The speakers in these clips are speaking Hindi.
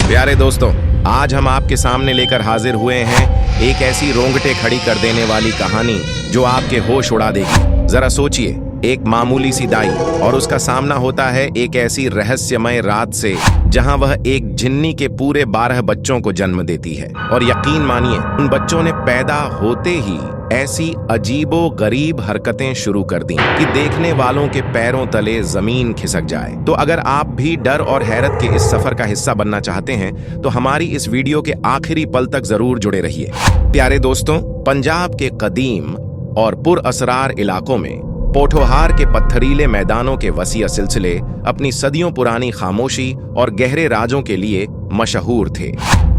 प्यारे दोस्तों, आज हम आपके सामने लेकर हाजिर हुए हैं एक ऐसी रोंगटे खड़ी कर देने वाली कहानी जो आपके होश उड़ा देगी। जरा सोचिए, एक मामूली सी दाई और उसका सामना होता है एक ऐसी रहस्यमय रात से जहां वह एक झिन्नी के पूरे 12 बच्चों को जन्म देती है। और यकीन मानिए, उन बच्चों ने पैदा होते ही ऐसी अजीबो गरीब हरकतें शुरू कर दी कि देखने वालों के पैरों तले जमीन खिसक जाए। तो अगर आप भी डर और हैरत के इस सफर का हिस्सा बनना चाहते हैं तो हमारी इस वीडियो के आखिरी पल तक जरूर जुड़े रहिए। प्यारे दोस्तों, पंजाब के कदीम और पुरअसरार इलाकों में पोठोहार के पत्थरीले मैदानों के वसीअ सिलसिले अपनी सदियों पुरानी खामोशी और गहरे राजों के लिए मशहूर थे।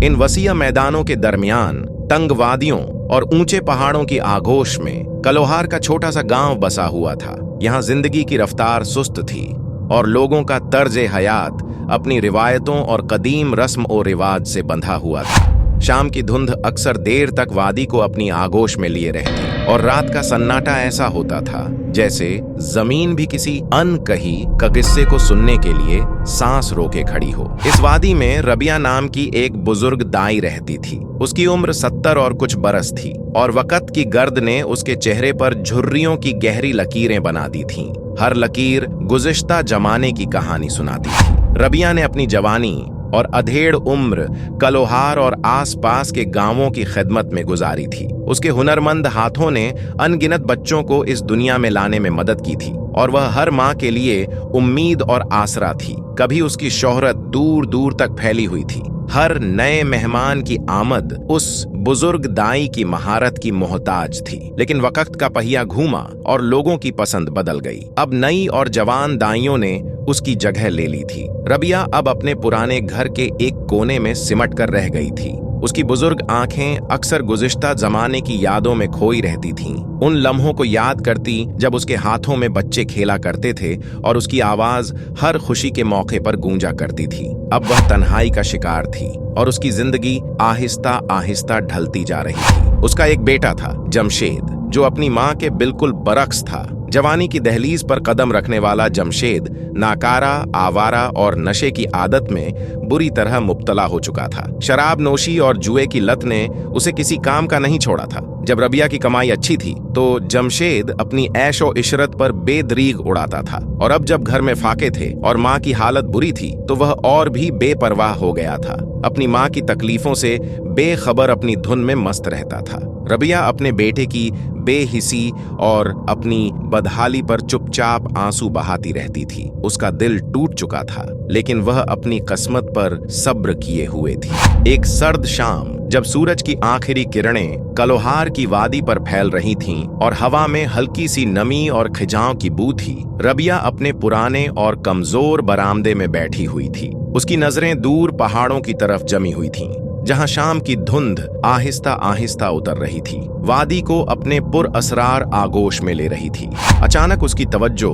इन वसीअ मैदानों के दरमियान तंग वादियों और ऊंचे पहाड़ों की आगोश में कलोहार का छोटा सा गांव बसा हुआ था। यहाँ जिंदगी की रफ्तार सुस्त थी और लोगों का तर्ज हयात अपनी रिवायतों और कदीम रस्म और रिवाज से बंधा हुआ था। शाम की धुंध अक्सर देर तक वादी को अपनी आगोश में लिए रहती और रात का सन्नाटा ऐसा होता था जैसे जमीन भी किसी अनकही का किस्से को सुनने के लिए सांस रोके खड़ी हो। इस वादी में रबिया नाम की एक बुजुर्ग दाई रहती थी। उसकी उम्र 70 और कुछ बरस थी और वक्त की गर्द ने उसके चेहरे पर झुर्रियों की गहरी लकीरें बना दी थीं। हर लकीर गुज़िश्ता जमाने की कहानी सुनाती थी। रबिया ने अपनी जवानी और अधेड़ उम्र कलोहार और आसपास के गांवों की खिदमत में गुजारी थी। उसके हुनरमंद हाथों ने अनगिनत बच्चों को इस दुनिया में लाने में मदद की थी और वह हर माँ के लिए उम्मीद और आसरा थी। कभी उसकी शोहरत दूर दूर तक फैली हुई थी। हर नए मेहमान की आमद उस बुजुर्ग दाई की महारत की मोहताज थी। लेकिन वक्त का पहिया घूमा और लोगों की पसंद बदल गई। अब नई और जवान दाइयों ने उसकी जगह ले ली थी। रबिया अब अपने पुराने घर के एक कोने में सिमट कर रह गई थी। उसकी बुजुर्ग आंखें अक्सर गुज़िश्ता जमाने की यादों में खोई रहती थीं। उन लम्हों को याद करती जब उसके हाथों में बच्चे खेला करते थे और उसकी आवाज हर खुशी के मौके पर गूंजा करती थी। अब वह तन्हाई का शिकार थी और उसकी जिंदगी आहिस्ता आहिस्ता ढलती जा रही थी। उसका एक बेटा था, जमशेद, जो अपनी माँ के बिल्कुल बरक्स था। जवानी की दहलीज पर कदम रखने वाला जमशेद नाकारा, आवारा और नशे की आदत में बुरी तरह मुब्तला हो चुका था। शराब नोशी और जुए की लत ने उसे किसी काम का नहीं छोड़ा था। जब रबिया की कमाई अच्छी थी तो जमशेद अपनी ऐशो इशरत पर बेदरीग उड़ाता था और अब जब घर में फाके थे और माँ की हालत बुरी थी तो वह और भी बेपरवाह हो गया था। अपनी माँ की तकलीफों से बेखबर अपनी धुन में मस्त रहता था। रबिया अपने बेटे की बेहिसी और अपनी बदहाली पर चुपचाप आंसू बहाती रहती थी। उसका दिल टूट चुका था लेकिन वह अपनी किस्मत पर सब्र किए हुए थी। एक सर्द शाम जब सूरज की आखिरी किरणें कलोहार की वादी पर फैल रही थीं और हवा में हल्की सी नमी और खिंचाव की बू थी, रबिया अपने पुराने और कमजोर बरामदे में बैठी हुई थी। उसकी नजरें दूर पहाड़ों की तरफ जमी हुई थीं, जहां शाम की धुंध आहिस्ता आहिस्ता उतर रही थी, वादी को अपने पुरअसरार आगोश में ले रही थी। अचानक उसकी तवज्जो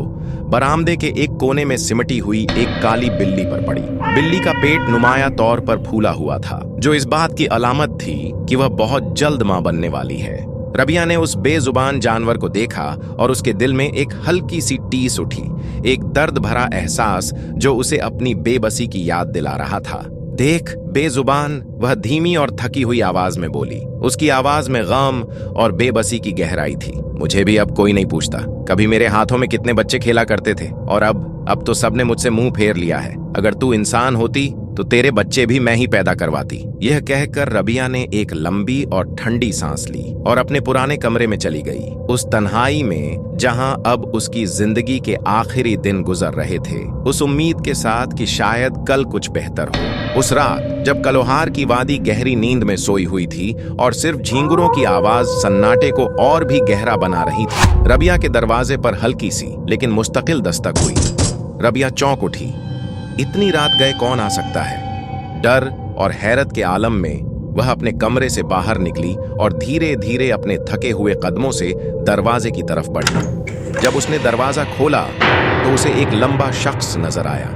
बरामदे के एक कोने में सिमटी हुई एक काली बिल्ली पर पड़ी। बिल्ली का पेट नुमाया तौर पर फूला हुआ था, जो इस बात की अलामत थी कि वह बहुत जल्द मां बनने वाली है। रबिया ने उस बेजुबान जानवर को देखा और उसके दिल में एक हल्की सी टीस उठी, एक दर्द भरा एहसास जो उसे अपनी बेबसी की याद दिला रहा था। देख बेजुबान, वह धीमी और थकी हुई आवाज में बोली। उसकी आवाज में गम और बेबसी की गहराई थी। मुझे भी अब कोई नहीं पूछता कभी मेरे हाथों में कितने बच्चे खेला करते थे और अब तो सबने मुझसे मुंह फेर लिया है। अगर तू इंसान होती तो तेरे बच्चे भी मैं ही पैदा करवाती। यह कहकर रबिया ने एक लंबी और ठंडी सांस ली और अपने पुराने कमरे में चली गई। उस तन्हाई में जहां अब उसकी जिंदगी के आखिरी दिन गुजर रहे थे, उस उम्मीद के साथ कि शायद कल कुछ बेहतर हो। उस रात जब कलोहार की वादी गहरी नींद में सोई हुई थी और सिर्फ झींगुरों की आवाज सन्नाटे को और भी गहरा बना रही थी, रबिया के दरवाजे पर हल्की सी लेकिन मुस्तकिल दस्तक हुई। रबिया चौंक उठी। इतनी रात गए कौन आ सकता है? डर और हैरत के आलम में वह अपने कमरे से बाहर निकली और धीरे धीरे अपने थके हुए कदमों से दरवाजे की तरफ बढ़ी। जब उसने दरवाजा खोला तो उसे एक लंबा शख्स नजर आया,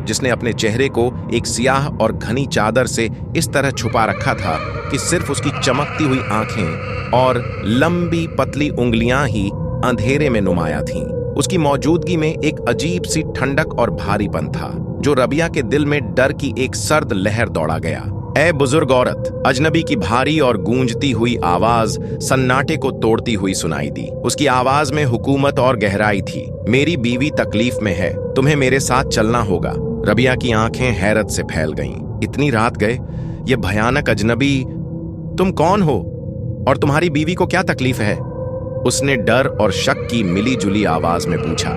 जिसने अपने चेहरे को एक सियाह और घनी चादर से इस तरह छुपा रखा था कि सिर्फ उसकी चमकती हुई आंखें और लंबी पतली उंगलियां ही अंधेरे में नुमाया थीं। उसकी मौजूदगी में एक अजीब सी ठंडक और भारीपन था, जो रबिया के दिल में डर की एक सर्द लहर दौड़ा गया। ए बुजुर्ग औरत, अजनबी की भारी और गूंजती हुई आवाज सन्नाटे को तोड़ती हुई सुनाई दी। उसकी आवाज में हुकूमत और गहराई थी। मेरी बीवी तकलीफ में है, तुम्हें मेरे साथ चलना होगा। रबिया की आंखें हैरत से फैल गईं। इतनी रात गए, ये भयानक अजनबी, तुम कौन हो और तुम्हारी बीवी को क्या तकलीफ है? उसने डर और शक की मिली जुली आवाज में पूछा।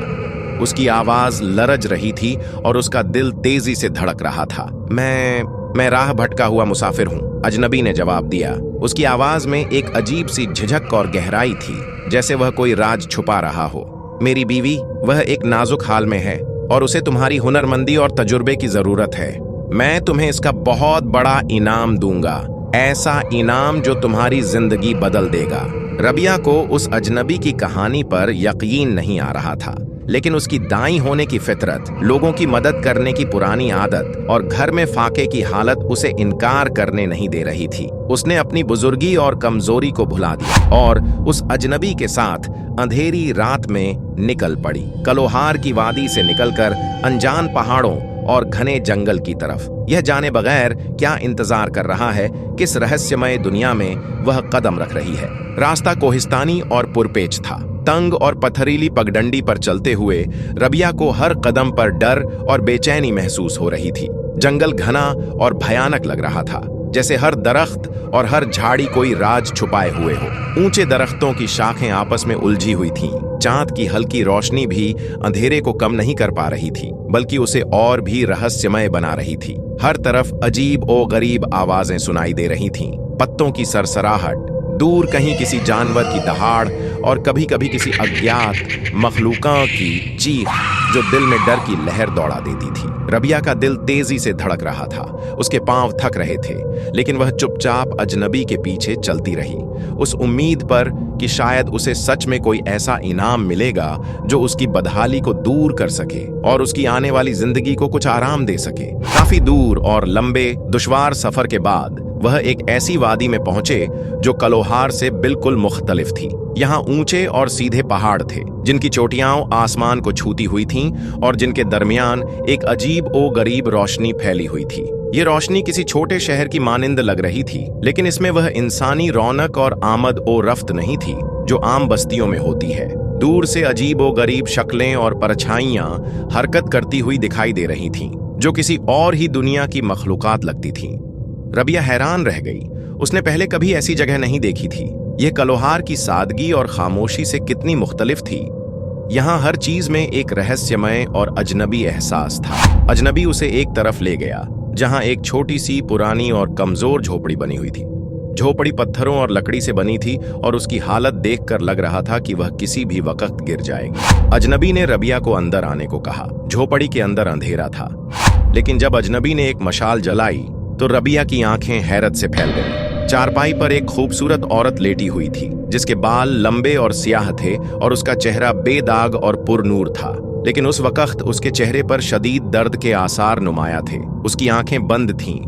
उसकी आवाज लरज रही थी और उसका दिल तेजी से धड़क रहा था। मैं राह भटका हुआ मुसाफिर हूं, अजनबी ने जवाब दिया। उसकी आवाज में एक अजीब सी झिझक और गहराई थी, जैसे वह कोई राज छुपा रहा हो। मेरी बीवी, वह एक नाजुक हाल में है और उसे तुम्हारी हुनरमंदी और तजुर्बे की जरूरत है। मैं तुम्हें इसका बहुत बड़ा इनाम दूंगा, ऐसा इनाम जो तुम्हारी जिंदगी बदल देगा। रबिया को उस अजनबी की कहानी पर यकीन नहीं आ रहा था, लेकिन उसकी दाईं होने की फितरत, लोगों की मदद करने की पुरानी आदत और घर में फाके की हालत उसे इनकार करने नहीं दे रही थी। उसने अपनी बुजुर्गी और कमजोरी को भुला दिया और उस अजनबी के साथ अंधेरी रात में निकल पड़ी, कलोहार की वादी से निकलकर अनजान पहाड़ों और घने जंगल की तरफ, यह जाने बगैर क्या इंतजार कर रहा है, किस रहस्यमय दुनिया में वह कदम रख रही है। रास्ता कोहिस्तानी और पुरपेच था। तंग और पथरीली पगडंडी पर चलते हुए रबिया को हर कदम पर डर और बेचैनी महसूस हो रही थी। जंगल घना और भयानक लग रहा था, जैसे हर दरख्त और हर झाड़ी कोई राज छुपाए हुए हो। ऊंचे दरख्तों की शाखें आपस में उलझी हुई थीं। चांद की हल्की रोशनी भी अंधेरे को कम नहीं कर पा रही थी, बल्कि उसे और भी रहस्यमय बना रही थी। हर तरफ अजीब और गरीब आवाजें सुनाई दे रही थीं। पत्तों की सरसराहट, दूर कहीं किसी जानवर की दहाड़ और कभी कभी किसी अज्ञात मखलूका की चीख जो दिल में डर की लहर दौड़ा देती थी। रबिया का दिल तेजी से धड़क रहा था। उसके पांव थक रहे थे, लेकिन वह चुपचाप अजनबी के पीछे चलती रही, उस उम्मीद पर कि शायद उसे सच में कोई ऐसा इनाम मिलेगा जो उसकी बदहाली को दूर कर सके और उसकी आने वाली जिंदगी को कुछ आराम दे सके। काफी दूर और लंबे दुश्वार सफर के बाद वह एक ऐसी वादी में पहुंचे जो कलोहार से बिल्कुल मुख्तलिफ थी। यहाँ ऊंचे और सीधे पहाड़ थे, जिनकी चोटियां आसमान को छूती हुई थीं और जिनके दरमियान एक अजीब ओ गरीब रोशनी फैली हुई थी। ये रोशनी किसी छोटे शहर की मानिंद लग रही थी, लेकिन इसमें वह इंसानी रौनक और आमद ओ रफ्त नहीं थी जो आम बस्तियों में होती है। दूर से अजीब ओ गरीब शक्लें और परछाइयां हरकत करती हुई दिखाई दे रही थीं, जो किसी और ही दुनिया की मखलूकात लगती थीं। रबिया हैरान रह गई। उसने पहले कभी ऐसी जगह नहीं देखी थी। यह कलोहार की सादगी और खामोशी से कितनी मुख्तलिफ थी। यहाँ हर चीज में एक रहस्यमय और अजनबी एहसास था। अजनबी उसे एक तरफ ले गया, जहाँ एक छोटी सी पुरानी और कमजोर झोपड़ी बनी हुई थी। झोपड़ी पत्थरों और लकड़ी से बनी थी और उसकी हालत देखकर लग रहा था कि वह किसी भी वक्त गिर जाएगी। अजनबी ने रबिया को अंदर आने को कहा। झोपड़ी के अंदर अंधेरा था, लेकिन जब अजनबी ने एक मशाल जलाई तो रबिया की आंखें हैरत से फैल गईं। चारपाई पर एक खूबसूरत औरत लेटी हुई थी, जिसके बाल लंबे और स्याह थे और उसका चेहरा बेदाग और पुरनूर था, लेकिन उस वक्त उसके चेहरे पर शदीद दर्द के आसार नुमाया थे। उसकी आंखें बंद थीं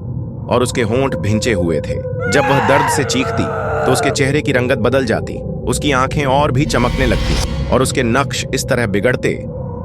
और उसके होंठ भिंचे हुए थे। जब वह दर्द से चीखती तो उसके चेहरे की रंगत बदल जाती, उसकी आंखें और भी चमकने लगती और उसके नक्श इस तरह बिगड़ते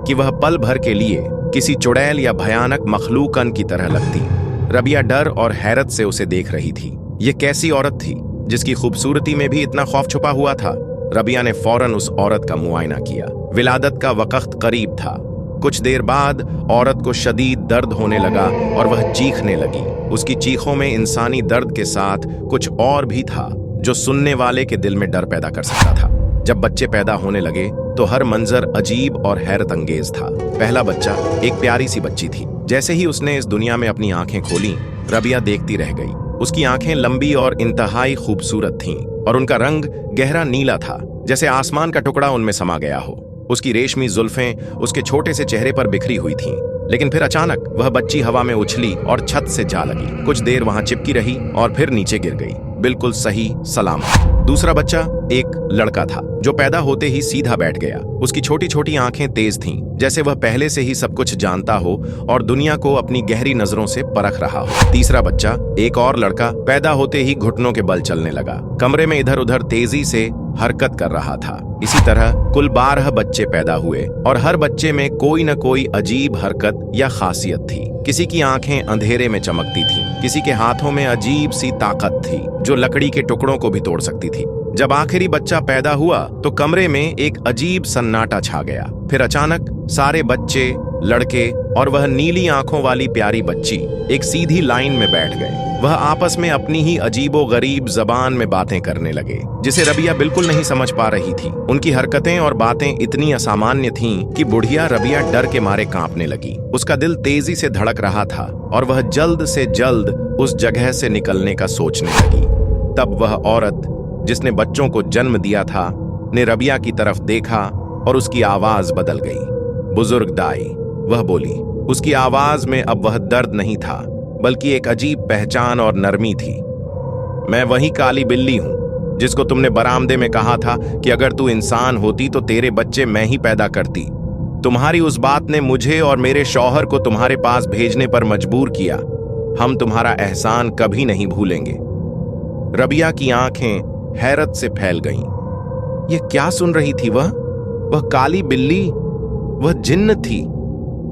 कि वह पल भर के लिए किसी चुड़ैल या भयानक मखलूकन की तरह लगती। रबिया डर और हैरत से उसे देख रही थी। ये कैसी औरत थी जिसकी खूबसूरती में भी इतना खौफ छुपा हुआ था? रबिया ने फौरन उस औरत का मुआयना किया। विलादत का वक्त करीब था। कुछ देर बाद औरत को शदीद दर्द होने लगा और वह चीखने लगी। उसकी चीखों में इंसानी दर्द के साथ कुछ और भी था जो सुनने वाले के दिल में डर पैदा कर सकता था। जब बच्चे पैदा होने लगे तो हर मंजर अजीब और हैरत अंगेज था। पहला बच्चा एक प्यारी सी बच्ची थी। जैसे ही उसने इस दुनिया में अपनी आंखें खोली, रबिया देखती रह गई। उसकी आंखें लंबी और इंतहाई खूबसूरत थीं और उनका रंग गहरा नीला था, जैसे आसमान का टुकड़ा उनमें समा गया हो। उसकी रेशमी जुल्फें उसके छोटे से चेहरे पर बिखरी हुई थीं, लेकिन फिर अचानक वह बच्ची हवा में उछली और छत से जा लगी। कुछ देर वहां चिपकी रही और फिर नीचे गिर गई। बिल्कुल सही सलामत। दूसरा बच्चा एक लड़का था जो पैदा होते ही सीधा बैठ गया। उसकी छोटी छोटी आंखें तेज थीं, जैसे वह पहले से ही सब कुछ जानता हो और दुनिया को अपनी गहरी नजरों से परख रहा हो। तीसरा बच्चा एक और लड़का पैदा होते ही घुटनों के बल चलने लगा, कमरे में इधर उधर तेजी से हरकत कर रहा था। इसी तरह कुल 12 बच्चे पैदा हुए और हर बच्चे में कोई न कोई अजीब हरकत या खासियत थी। किसी की आंखें अंधेरे में चमकती थीं, किसी के हाथों में अजीब सी ताकत थी जो लकड़ी के टुकड़ों को भी तोड़ सकती थी। जब आखिरी बच्चा पैदा हुआ तो कमरे में एक अजीब सन्नाटा छा गया। फिर अचानक सारे बच्चे, लड़के और वह नीली आंखों वाली प्यारी बच्ची एक सीधी लाइन में बैठ गए। वह आपस में अपनी ही अजीबो गरीब जबान में बातें करने लगे जिसे रबिया बिल्कुल नहीं समझ पा रही थी। उनकी हरकतें और बातें इतनी असामान्य थीं कि बुढ़िया रबिया डर के मारे कांपने लगी। उसका दिल तेजी से धड़क रहा था और वह जल्द से जल्द उस जगह से निकलने का सोचने लगी। तब वह औरत जिसने बच्चों को जन्म दिया था ने रबिया की तरफ देखा और उसकी आवाज बदल गई। बुजुर्ग दाई, वह बोली। उसकी आवाज में अब वह दर्द नहीं था बल्कि एक अजीब पहचान और नरमी थी। मैं वही काली बिल्ली हूं जिसको तुमने बरामदे में कहा था कि अगर तू इंसान होती तो तेरे बच्चे मैं ही पैदा करती। तुम्हारी उस बात ने मुझे और मेरे शौहर को तुम्हारे पास भेजने पर मजबूर किया। हम तुम्हारा एहसान कभी नहीं भूलेंगे। रबिया की आंखें हैरत से फैल गईं। यह क्या सुन रही थी वह काली बिल्ली, वह जिन्न थी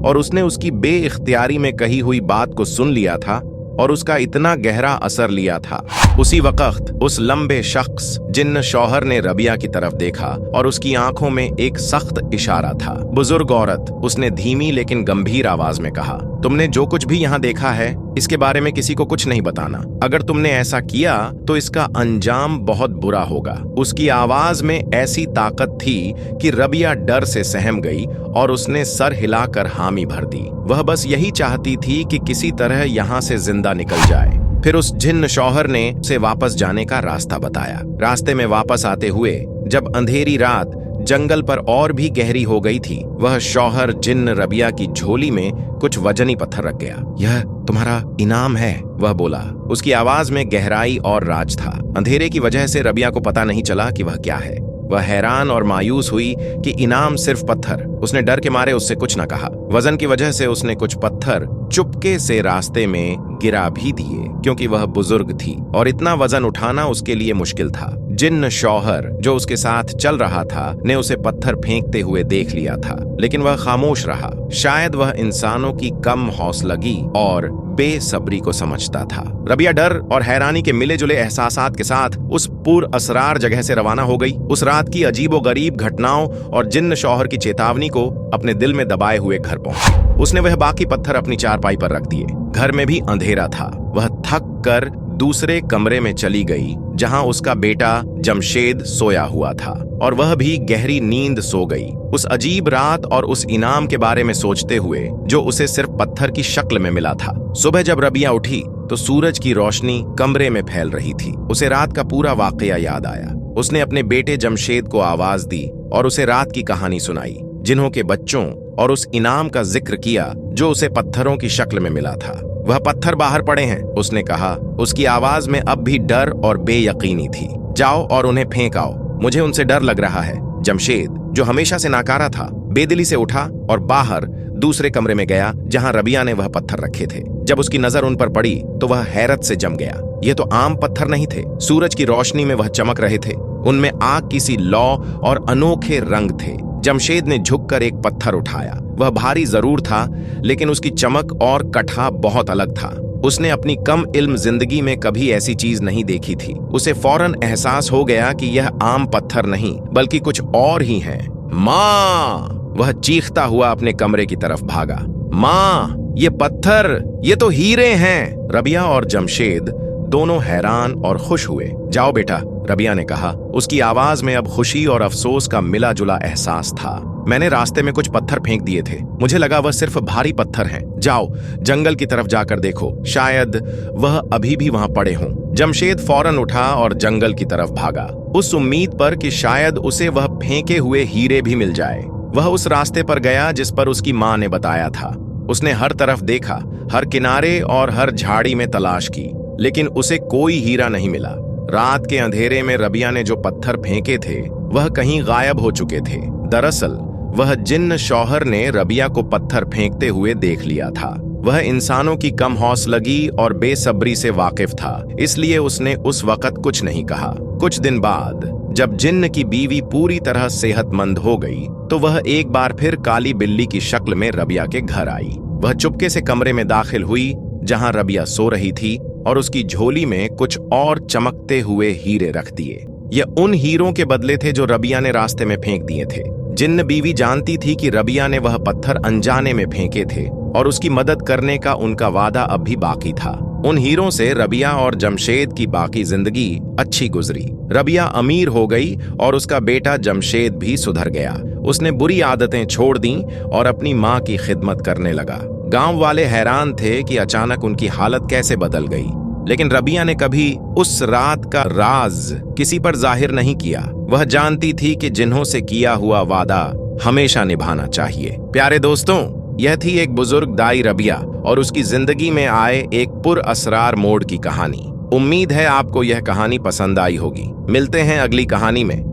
और उसने उसकी बेइख्तियारी में कही हुई बात को सुन लिया था और उसका इतना गहरा असर लिया था। उसी वक्त उस लंबे शख्स जिन्न शौहर ने रबिया की तरफ देखा और उसकी आंखों में एक सख्त इशारा था। बुजुर्ग औरत, उसने धीमी लेकिन गंभीर आवाज में कहा, तुमने जो कुछ भी यहाँ देखा है इसके बारे में किसी को कुछ नहीं बताना। अगर तुमने ऐसा किया तो इसका अंजाम बहुत बुरा होगा। उसकी आवाज में ऐसी ताकत थी कि रबिया डर से सहम गई और उसने सर हिलाकर हामी भर दी। वह बस यही चाहती थी कि किसी तरह यहाँ से जिंदा निकल जाए। फिर उस जिन्न शौहर ने उसे वापस जाने का रास्ता बताया। रास्ते में वापस आते हुए जब अंधेरी रात जंगल पर और भी गहरी हो गई थी, वह शौहर जिन्न रबिया की झोली में कुछ वजनी पत्थर रख गया। यह तुम्हारा इनाम है, वह बोला। उसकी आवाज में गहराई और राज था। अंधेरे की वजह से रबिया को पता नहीं चला कि वह क्या है। वह हैरान और मायूस हुई कि इनाम सिर्फ पत्थर। उसने डर के मारे उससे कुछ न कहा। वजन की वजह से उसने कुछ पत्थर चुपके से रास्ते में गिरा भी दिए क्योंकि वह बुजुर्ग थी और इतना वजन उठाना उसके लिए मुश्किल था। जिन्न शौहर जो उसके साथ चल रहा था ने उसे पत्थर फेंकते हुए देख लिया था, लेकिन वह खामोश रहा। शायद वह इंसानों की कम हौसलगी और बेसब्री को समझता था। रबिया डर और हैरानी के मिले जुले एहसासात के साथ उस पुर असरार जगह से रवाना हो गई। उस रात की अजीबोगरीब घटनाओं और जिन्न शौहर की चेतावनी को अपने दिल में दबाए हुए घर पहुंची। उसने वह बाकी पत्थर अपनी चारपाई पर रख दिए। घर में भी अंधेरा था। वह थक कर दूसरे कमरे में चली गई जहां उसका बेटा जमशेद सोया हुआ था और वह भी गहरी नींद सो गई। उस अजीब रात और उस इनाम के बारे में सोचते हुए जो उसे सिर्फ पत्थर की शक्ल में मिला था। सुबह जब रबिया उठी तो सूरज की रोशनी कमरे में फैल रही थी। उसे रात का पूरा वाकया याद आया। उसने अपने बेटे जमशेद को आवाज दी और उसे रात की कहानी सुनाई, जिन्हों के बच्चों और उस इनाम का जिक्र किया जो उसे पत्थरों की शक्ल में मिला था। वह पत्थर बाहर पड़े हैं, उसने कहा। उसकी आवाज में अब भी डर और बेयकीनी थी। जाओ और उन्हें फेंक आओ, मुझे उनसे डर लग रहा है। जमशेद, जो हमेशा से नाकारा था, बेदिली से उठा और बाहर दूसरे कमरे में गया जहां रबिया ने वह पत्थर रखे थे। जब उसकी नजर उन पर पड़ी तो वह हैरत से जम गया। ये तो आम पत्थर नहीं थे। सूरज की रोशनी में वह चमक रहे थे। उनमें आग की सी लौ और अनोखे रंग थे। जमशेद ने झुककर एक पत्थर उठाया। वह भारी जरूर था, लेकिन उसकी चमक और कठा बहुत अलग था। उसने अपनी कम इल्म जिंदगी में कभी ऐसी चीज नहीं देखी थी। उसे फौरन एहसास हो गया कि यह आम पत्थर नहीं बल्कि कुछ और ही है। माँ! वह चीखता हुआ अपने कमरे की तरफ भागा। माँ, ये पत्थर, ये तो हीरे हैं। रबिया और जमशेद दोनों हैरान और खुश हुए। जाओ बेटा, रबिया ने कहा। उसकी आवाज में अब खुशी और अफसोस का मिला जुला एहसास था। मैंने रास्ते में कुछ पत्थर फेंक दिए थे। मुझे लगा वह सिर्फ भारी पत्थर हैं। जाओ, जंगल की तरफ जाकर देखो, शायद वह अभी भी वहां पड़े हों। जमशेद फौरन उठा और जंगल की तरफ भागा, उस उम्मीद पर कि शायद उसे वह फेंके हुए हीरे भी मिल जाए। वह उस रास्ते पर गया जिस पर उसकी माँ ने बताया था। उसने हर तरफ देखा, हर किनारे और हर झाड़ी में तलाश की, लेकिन उसे कोई हीरा नहीं मिला। रात के अंधेरे में रबिया ने जो पत्थर फेंके थे वह कहीं गायब हो चुके थे। दरअसल वह जिन्न शौहर ने रबिया को पत्थर फेंकते हुए देख लिया था। वह इंसानों की कम हौसलगी और बेसब्री से वाकिफ था, इसलिए उसने उस वक्त कुछ नहीं कहा। कुछ दिन बाद जब जिन्न की बीवी पूरी तरह सेहतमंद हो गई तो वह एक बार फिर काली बिल्ली की शक्ल में रबिया के घर आई। वह चुपके से कमरे में दाखिल हुई जहां रबिया सो रही थी और उसकी झोली में कुछ और चमकते हुए हीरे रख दिए। ये उन हीरों के बदले थे जो रबिया ने रास्ते में फेंक दिए थे। जिन्न बीवी जानती थी कि रबिया ने वह पत्थर अनजाने में फेंके थे और उसकी मदद करने का उनका वादा अब भी बाकी था। उन हीरों से रबिया और जमशेद की बाकी जिंदगी अच्छी गुजरी। रबिया अमीर हो गई और उसका बेटा जमशेद भी सुधर गया। उसने बुरी आदतें छोड़ दी और अपनी माँ की खिदमत करने लगा। गांव वाले हैरान थे कि अचानक उनकी हालत कैसे बदल गई, लेकिन रबिया ने कभी उस रात का राज किसी पर जाहिर नहीं किया। वह जानती थी कि जिन्हों से किया हुआ वादा हमेशा निभाना चाहिए। प्यारे दोस्तों, यह थी एक बुजुर्ग दाई रबिया और उसकी जिंदगी में आए एक पुरअसरार मोड़ की कहानी। उम्मीद है आपको यह कहानी पसंद आई होगी। मिलते हैं अगली कहानी में।